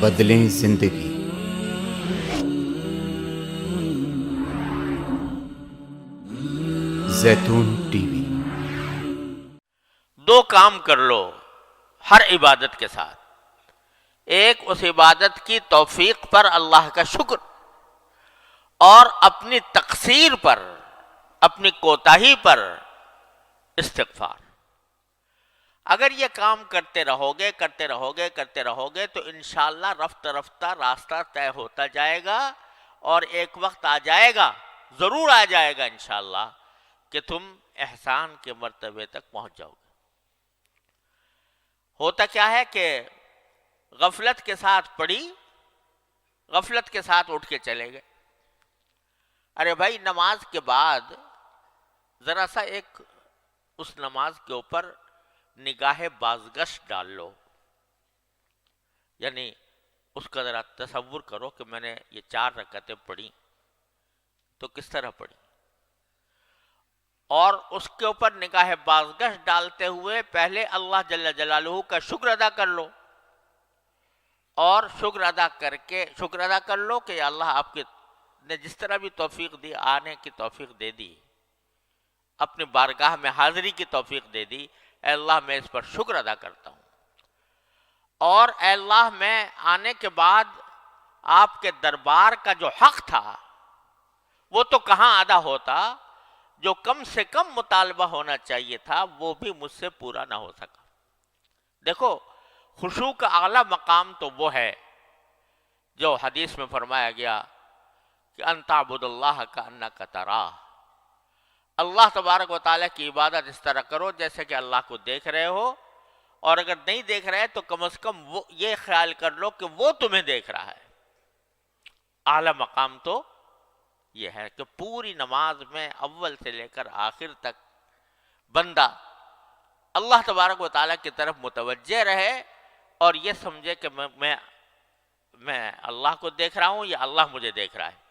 بدلیں زندگی۔ زیتون ٹی وی۔ دو کام کر لو ہر عبادت کے ساتھ۔ ایک، اس عبادت کی توفیق پر اللہ کا شکر، اور اپنی تقصیر پر، اپنی کوتاہی پر استغفار۔ اگر یہ کام کرتے رہو گے تو انشاءاللہ رفتہ رفتہ راستہ طے ہوتا جائے گا، اور ایک وقت آ جائے گا، ضرور آ جائے گا انشاءاللہ، کہ تم احسان کے مرتبے تک پہنچ جاؤ گے۔ ہوتا کیا ہے کہ غفلت کے ساتھ پڑھی، غفلت کے ساتھ اٹھ کے چلے گئے۔ ارے بھائی، نماز کے بعد ذرا سا ایک اس نماز کے اوپر نگاہ بازگشت ڈال لو، یعنی اس کا ذرا تصور کرو کہ میں نے یہ 4 رکعتیں پڑھی تو کس طرح پڑھی، اور اس کے اوپر نگاہ بازگشت ڈالتے ہوئے پہلے اللہ جل جلالہ کا شکر ادا کر لو، اور شکر ادا کر لو کہ اللہ آپ کے نے جس طرح بھی توفیق دی، آنے کی توفیق دے دی، اپنی بارگاہ میں حاضری کی توفیق دے دی، اے اللہ میں اس پر شکر ادا کرتا ہوں، اور اے اللہ میں آنے کے بعد آپ کے دربار کا جو حق تھا وہ تو کہاں ادا ہوتا، جو کم سے کم مطالبہ ہونا چاہیے تھا وہ بھی مجھ سے پورا نہ ہو سکا۔ دیکھو، خشوع کا اعلیٰ مقام تو وہ ہے جو حدیث میں فرمایا گیا کہ ان تعبد اللہ کأنک تراہ، اللہ تبارک و تعالیٰ کی عبادت اس طرح کرو جیسے کہ اللہ کو دیکھ رہے ہو، اور اگر نہیں دیکھ رہے تو کم از کم وہ یہ خیال کر لو کہ وہ تمہیں دیکھ رہا ہے۔ اعلیٰ مقام تو یہ ہے کہ پوری نماز میں اول سے لے کر آخر تک بندہ اللہ تبارک و تعالیٰ کی طرف متوجہ رہے، اور یہ سمجھے کہ میں اللہ کو دیکھ رہا ہوں یا اللہ مجھے دیکھ رہا ہے۔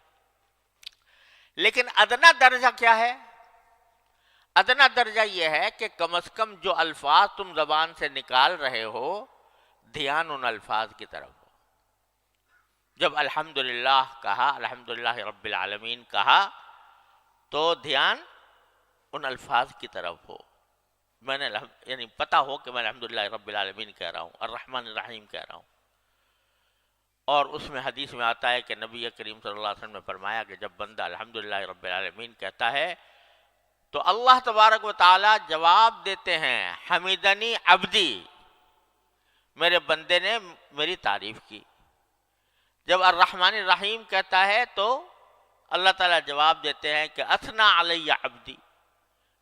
لیکن ادنا درجہ کیا ہے؟ ادنا درجہ یہ ہے کہ کم از کم جو الفاظ تم زبان سے نکال رہے ہو، دھیان ان الفاظ کی طرف ہو۔ جب الحمدللہ کہا، الحمدللہ رب العالمین کہا، تو دھیان ان الفاظ کی طرف ہو۔ میں نے یعنی پتا ہو کہ میں الحمدللہ رب العالمین کہہ رہا ہوں، الرحمن الرحیم کہہ رہا ہوں۔ اور اس میں حدیث میں آتا ہے کہ نبی کریم صلی اللہ علیہ وسلم نے فرمایا کہ جب بندہ الحمدللہ رب العالمین کہتا ہے تو اللہ تبارک و تعالی جواب دیتے ہیں، حمیدنی عبدی، میرے بندے نے میری تعریف کی۔ جب الرحمن الرحیم کہتا ہے تو اللہ تعالیٰ جواب دیتے ہیں کہ اثنا علی عبدی،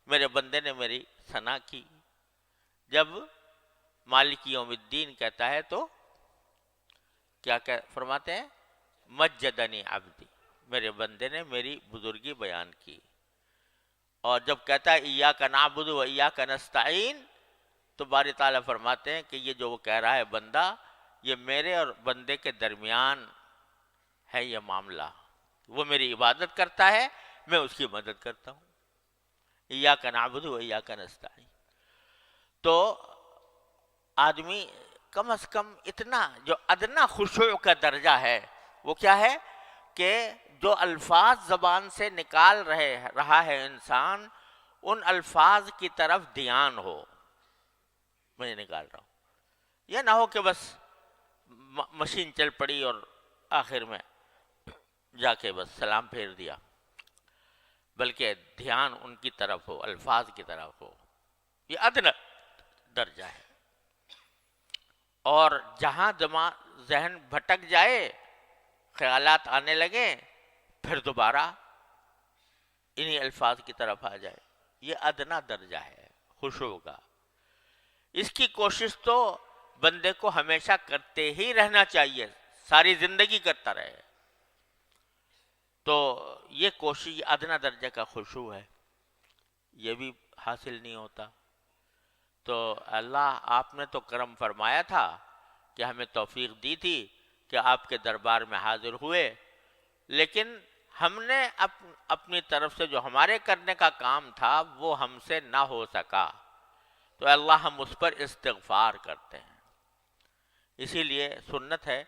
میرے بندے نے میری ثنا کی۔ جب مالک یوم الدین کہتا ہے تو کیا فرماتے ہیں؟ مجدنی عبدی، میرے بندے نے میری بزرگی بیان کی۔ اور جب کہتا ہے ایاک نعبد و ایاک نستعین، تو باری تعالیٰ فرماتے ہیں کہ یہ جو وہ کہہ رہا ہے بندہ، یہ میرے اور بندے کے درمیان ہے یہ معاملہ، وہ میری عبادت کرتا ہے، میں اس کی مدد کرتا ہوں۔ ایاک نعبد و ایاک نستعین۔ تو آدمی کم از کم اتنا جو ادنا خشوع کا درجہ ہے وہ کیا ہے کہ جو الفاظ زبان سے نکال رہا ہے انسان، ان الفاظ کی طرف دھیان ہو۔ میں نکال رہا ہوں، یہ نہ ہو کہ بس مشین چل پڑی اور آخر میں جا کے بس سلام پھیر دیا، بلکہ دھیان ان کی طرف ہو، الفاظ کی طرف ہو۔ یہ ادنا درجہ ہے۔ اور جہاں ذہن بھٹک جائے، خیالات آنے لگیں، پھر دوبارہ انہی الفاظ کی طرف آ جائے، یہ ادنا درجہ ہے خشوع کا۔ اس کی کوشش تو بندے کو ہمیشہ کرتے ہی رہنا چاہیے، ساری زندگی کرتا رہے۔ تو یہ کوشش ادنا درجہ کا خشوع ہے، یہ بھی حاصل نہیں ہوتا۔ تو اللہ آپ نے تو کرم فرمایا تھا کہ ہمیں توفیق دی تھی کہ آپ کے دربار میں حاضر ہوئے، لیکن ہم نے اپنی طرف سے جو ہمارے کرنے کا کام تھا وہ ہم سے نہ ہو سکا، تو اللہ ہم اس پر استغفار کرتے ہیں۔ اسی لیے سنت ہے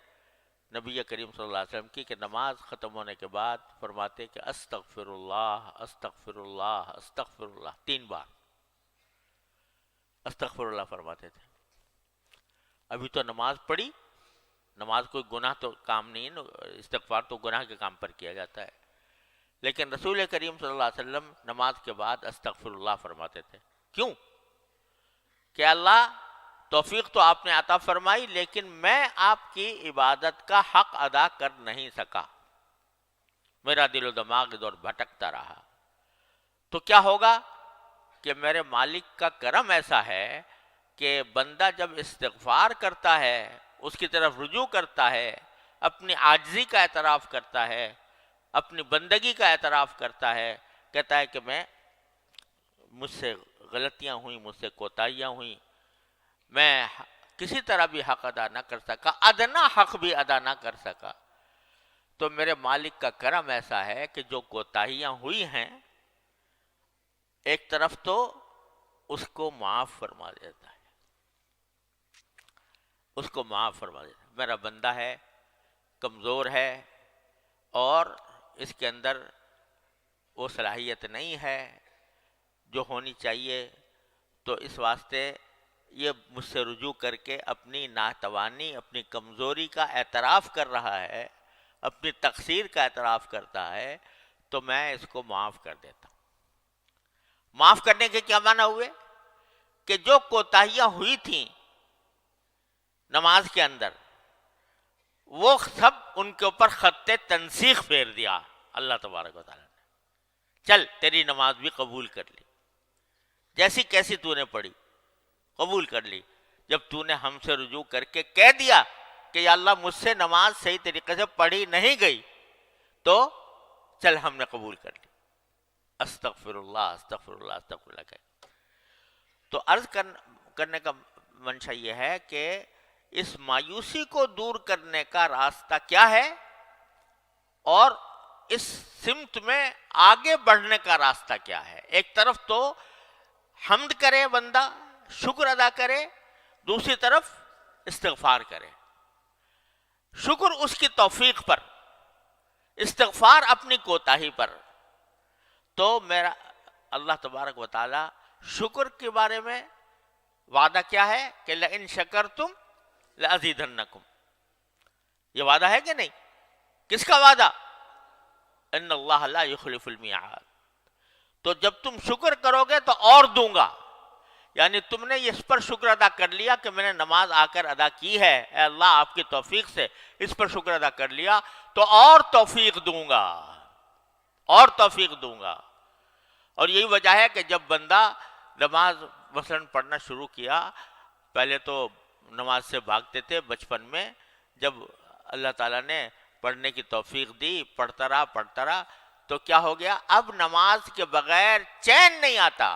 نبی کریم صلی اللہ علیہ وسلم کی کہ نماز ختم ہونے کے بعد فرماتے کہ استغفر اللہ استغفر اللہ استغفر اللہ، 3 بار استغفر اللہ فرماتے تھے۔ ابھی تو نماز پڑھی، نماز کوئی گناہ تو کام نہیں ہے، استغفار تو گناہ کے کام پر کیا جاتا ہے، لیکن رسول کریم صلی اللہ علیہ وسلم نماز کے بعد استغفر اللہ فرماتے تھے۔ کیوں؟ کہ اللہ توفیق تو آپ نے عطا فرمائی، لیکن میں آپ کی عبادت کا حق ادا کر نہیں سکا، میرا دل و دماغ ادھر بھٹکتا رہا، تو کیا ہوگا کہ میرے مالک کا کرم ایسا ہے کہ بندہ جب استغفار کرتا ہے، اس کی طرف رجوع کرتا ہے، اپنی عاجزی کا اعتراف کرتا ہے، اپنی بندگی کا اعتراف کرتا ہے، کہتا ہے کہ مجھ سے غلطیاں ہوئیں، مجھ سے کوتاہیاں ہوئیں، میں کسی طرح بھی حق ادا نہ کر سکا، ادنا حق بھی ادا نہ کر سکا، تو میرے مالک کا کرم ایسا ہے کہ جو کوتاہیاں ہوئی ہیں ایک طرف تو اس کو معاف فرما دیتا ہے، اس کو معاف فرما دیتا ہے۔ میرا بندہ ہے، کمزور ہے، اور اس کے اندر وہ صلاحیت نہیں ہے جو ہونی چاہیے، تو اس واسطے یہ مجھ سے رجوع کر کے اپنی ناتوانی، اپنی کمزوری کا اعتراف کر رہا ہے، اپنی تقصیر کا اعتراف کرتا ہے، تو میں اس کو معاف کر دیتا ہوں۔ معاف کرنے کے کیا معنی ہوئے؟ کہ جو کوتاہیاں ہوئی تھیں نماز کے اندر، وہ سب ان کے اوپر خط تنسیخ پھیر دیا اللہ تبارک و تعالیٰ نے۔ چل تیری نماز بھی قبول کر لی، جیسی کیسی تو نے پڑھی قبول کر لی۔ جب تو نے ہم سے رجوع کر کے کہہ دیا کہ یا اللہ مجھ سے نماز صحیح طریقے سے پڑھی نہیں گئی، تو چل ہم نے قبول کر لی، استغفر اللہ استغفر اللہ استغفر اللہ کہہ۔ تو عرض کرنے کا منشا یہ ہے کہ اس مایوسی کو دور کرنے کا راستہ کیا ہے، اور اس سمت میں آگے بڑھنے کا راستہ کیا ہے۔ ایک طرف تو حمد کرے بندہ، شکر ادا کرے، دوسری طرف استغفار کرے۔ شکر اس کی توفیق پر، استغفار اپنی کوتاہی پر۔ تو میرا اللہ تبارک و تعالی شکر کے بارے میں وعدہ کیا ہے کہ لئن شکرتم لأزیدنکم، یہ وعدہ ہے کہ نہیں؟ کس کا وعدہ؟ ان اللہ لا یخلف المیعاد۔ تو جب تم شکر کرو گے تو اور دوں گا، یعنی تم نے اس پر شکر ادا کر لیا کہ میں نے نماز آ کر ادا کی ہے، اے اللہ آپ کی توفیق سے اس پر شکر ادا کر لیا، تو اور توفیق دوں گا، اور توفیق دوں گا۔ اور یہی وجہ ہے کہ جب بندہ نماز مثلاً پڑھنا شروع کیا، پہلے تو نماز سے بھاگتے تھے بچپن میں، جب اللہ تعالیٰ نے پڑھنے کی توفیق دی، پڑھتا رہا، تو کیا ہو گیا؟ اب نماز کے بغیر چین نہیں آتا۔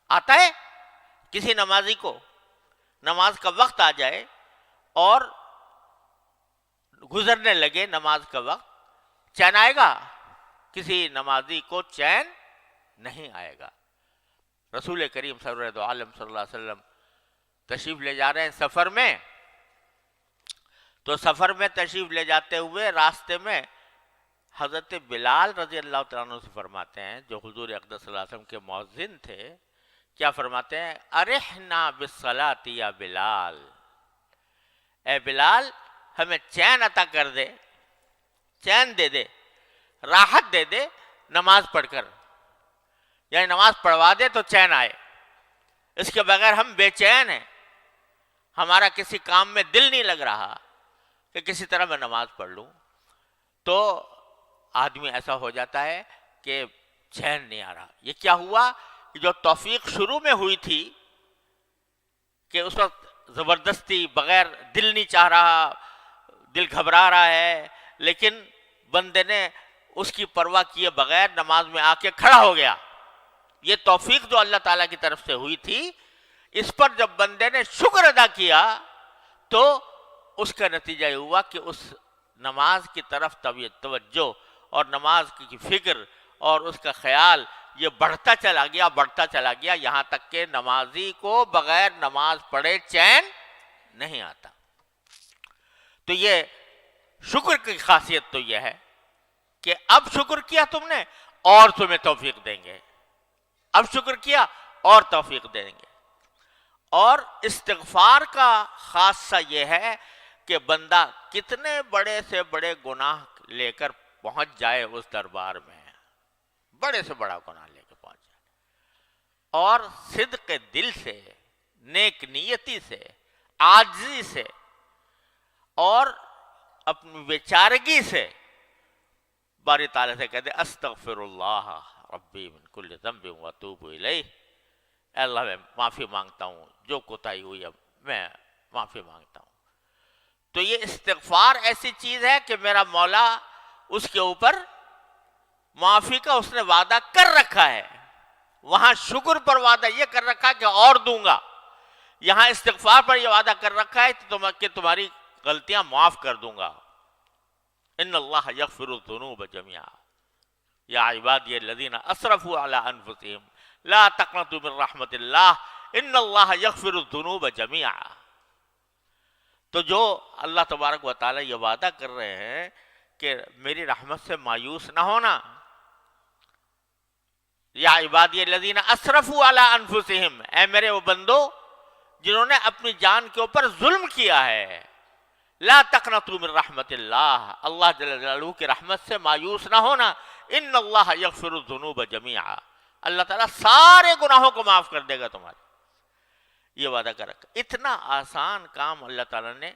آتا ہے کسی نمازی کو نماز کا وقت آ جائے اور گزرنے لگے نماز کا وقت، چین آئے گا؟ کسی نمازی کو چین نہیں آئے گا۔ رسول کریم سرور دو عالم صلی اللہ علیہ وسلم تشریف لے جا رہے ہیں سفر میں، تو سفر میں تشریف لے جاتے ہوئے راستے میں حضرت بلال رضی اللہ تعالیٰ عنہ سے فرماتے ہیں، جو حضور اقدس صلی اللہ علیہ وسلم کے مؤذن تھے، کیا فرماتے ہیں؟ ارحنا بالصلاۃ یا بلال، اے بلال ہمیں چین عطا کر دے، چین دے دے، راحت دے دے نماز پڑھ کر، یعنی نماز پڑھوا دے تو چین آئے، اس کے بغیر ہم بے چین ہیں، ہمارا کسی کام میں دل نہیں لگ رہا کہ کسی طرح میں نماز پڑھ لوں۔ تو آدمی ایسا ہو جاتا ہے کہ چین نہیں آ رہا۔ یہ کیا ہوا کہ جو توفیق شروع میں ہوئی تھی کہ اس وقت زبردستی بغیر دل نہیں چاہ رہا، دل گھبرا رہا ہے، لیکن بندے نے اس کی پرواہ کیے بغیر نماز میں آ کے کھڑا ہو گیا۔ یہ توفیق جو اللہ تعالیٰ کی طرف سے ہوئی تھی، اس پر جب بندے نے شکر ادا کیا تو اس کا نتیجہ یہ ہوا کہ اس نماز کی طرف توجہ اور نماز کی فکر اور اس کا خیال یہ بڑھتا چلا گیا یہاں تک کہ نمازی کو بغیر نماز پڑھے چین نہیں آتا۔ تو یہ شکر کی خاصیت تو یہ ہے کہ اب شکر کیا تم نے اور تمہیں توفیق دیں گے، اب شکر کیا اور توفیق دیں گے۔ اور استغفار کا خاصہ یہ ہے کہ بندہ کتنے بڑے سے بڑے گناہ لے کر پہنچ جائے اس دربار میں، بڑے سے بڑا گناہ لے کے پہنچ جائے، اور صدق دل سے، نیک نیتی سے، عاجزی سے اور اپنی بیچارگی سے باری تعالیٰ سے کہتے استغفر اللہ ربی من کل ذنب واتوب الیہ، اے اللہ میں معافی مانگتا ہوں، جو کوتاہی ہوئی اب میں معافی مانگتا ہوں۔ تو یہ استغفار ایسی چیز ہے کہ میرا مولا اس کے اوپر معافی کا اس نے وعدہ کر رکھا ہے، وہاں شکر پر وعدہ یہ کر رکھا ہے کہ اور دوں گا، یہاں استغفار پر یہ وعدہ کر رکھا ہے کہ تمہاری غلطیاں معاف کر دوں گا۔ ان اللہ یغفر الذنوب جميعا یا عبادی الذین اسرفوا علی انفسهم لا تقنطوا من رحمت اللہ ان اللہ یغفر الذنوب جميعا۔ تو جو اللہ تبارک و تعالی یہ وعدہ کر رہے ہیں کہ میری رحمت سے مایوس نہ ہونا، یا عبادی الذین اسرفوا علی انفسهم، اے میرے وہ بندو جنہوں نے اپنی جان کے اوپر ظلم کیا ہے، لا تقنطوا من رحمت اللہ، اللہ جل جلالہ کی رحمت سے مایوس نہ ہونا، ان اللہ یغفر الذنوب جميعا، اللہ تعالیٰ سارے گناہوں کو معاف کر دے گا تمہارے، یہ وعدہ کر رکھا۔ اتنا آسان کام اللہ تعالیٰ نے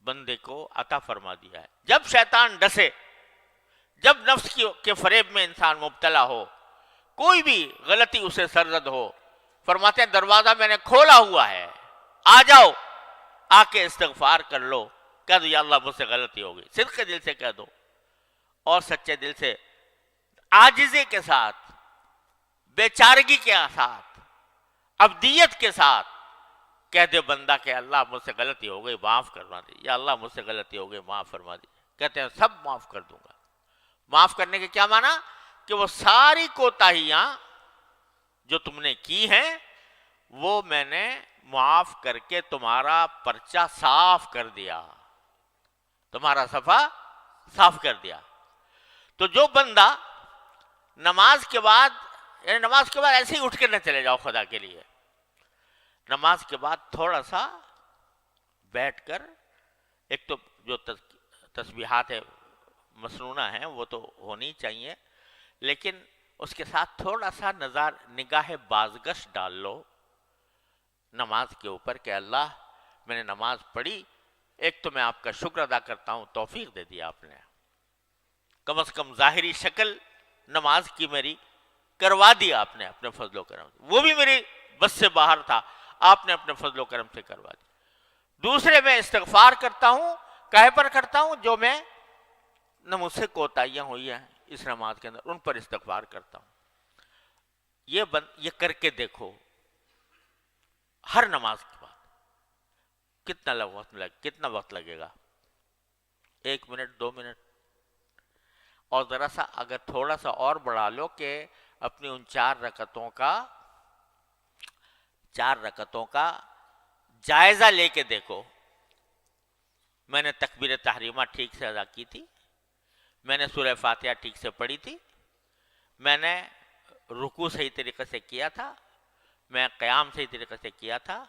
بندے کو عطا فرما دیا ہے۔ جب شیطان ڈسے، جب نفس کے فریب میں انسان مبتلا ہو، کوئی بھی غلطی اسے سرزد ہو، فرماتے ہیں دروازہ میں نے کھولا ہوا ہے، آ جاؤ، آ کے استغفار کر لو، کہہ دو یا اللہ مجھ سے غلطی ہو گئی، صدق دل سے کہہ دو اور سچے دل سے، عاجزی کے ساتھ، بیچارگی کے ساتھ، عبدیت کے ساتھ کہہ دے بندہ کہ اللہ مجھ سے غلطی ہو گئی معاف کروا دی، یا اللہ مجھ سے غلطی ہو گئی معاف فرما دی، کہتے ہیں سب معاف کر دوں گا۔ معاف کرنے کے کیا معنی؟ کہ وہ ساری کوتاہیاں جو تم نے کی ہیں وہ میں نے معاف کر کے تمہارا پرچہ صاف کر دیا، تمہارا صفحہ صاف کر دیا۔ تو جو بندہ نماز کے بعد، یعنی نماز کے بعد ایسے ہی اٹھ کے نہ چلے جاؤ خدا کے لیے، نماز کے بعد تھوڑا سا بیٹھ کر، ایک تو جو تسبیحات مسنونہ ہیں وہ تو ہونی چاہیے، لیکن اس کے ساتھ تھوڑا سا نگاہ بازگشت ڈال لو نماز کے اوپر کہ اللہ میں نے نماز پڑھی، ایک تو میں آپ کا شکر ادا کرتا ہوں، توفیق دے دیا آپ نے، کم از کم ظاہری شکل نماز کی میری کروا دی آپ نے اپنے فضل و کرم سے، وہ بھی میری بس سے باہر تھا، آپ نے اپنے فضل و کرم سے کروا دی۔ دوسرے میں استغفار کرتا ہوں، کہے پر کرتا ہوں جو میں نہ مجھ سے کوتاہیاں ہوئی ہیں اس نماز کے اندر، ان پر استغفار کرتا ہوں۔ یہ کر کے دیکھو ہر نماز کے بعد کتنا وقت لگے گا؟ 1 منٹ 2 منٹ، اور ذرا سا اگر تھوڑا سا اور بڑھا لو کہ اپنی ان 4 رکعتوں کا جائزہ لے کے دیکھو، میں نے تکبیر تحریمہ ٹھیک سے ادا کی تھی، میں نے سورہ فاتحہ ٹھیک سے پڑھی تھی، میں نے رکوع صحیح طریقے سے کیا تھا، میں قیام صحیح طریقے سے کیا تھا،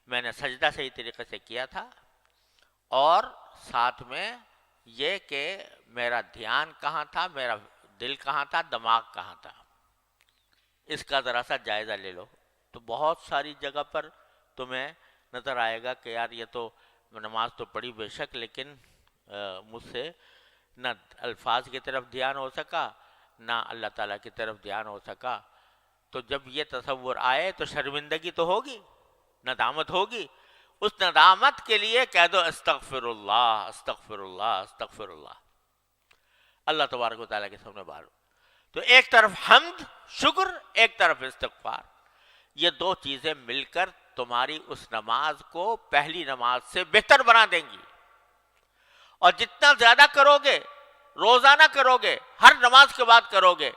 میں نے سجدہ صحیح طریقے سے کیا تھا، اور ساتھ میں یہ کہ میرا دھیان کہاں تھا، میرا دل کہاں تھا، دماغ کہاں تھا، اس کا ذرا سا جائزہ لے لو، تو بہت ساری جگہ پر تمہیں نظر آئے گا کہ یار یہ تو نماز تو پڑھی بے شک، لیکن مجھ سے نہ الفاظ کی طرف دھیان ہو سکا، نہ اللہ تعالیٰ کی طرف دھیان ہو سکا۔ تو جب یہ تصور آئے تو شرمندگی تو ہوگی، ندامت ہوگی، اس ندامت کے لیے کہہ دو استغفر اللہ استغفر اللہ استغفر اللہ، اللہ تبارک و تعالیٰ کے سامنے بارو۔ تو ایک طرف حمد شکر، ایک طرف استغفار، یہ 2 چیزیں مل کر تمہاری اس نماز کو پہلی نماز سے بہتر بنا دیں گی، اور جتنا زیادہ کرو گے، روزانہ کرو گے، ہر نماز کے بعد کرو گے،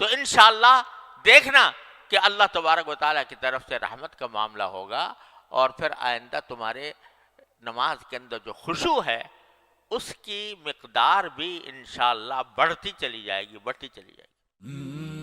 تو انشاءاللہ دیکھنا کہ اللہ تبارک و تعالیٰ کی طرف سے رحمت کا معاملہ ہوگا، اور پھر آئندہ تمہارے نماز کے اندر جو خشوع ہے اس کی مقدار بھی انشاءاللہ بڑھتی چلی جائے گی، بڑھتی چلی جائے گی۔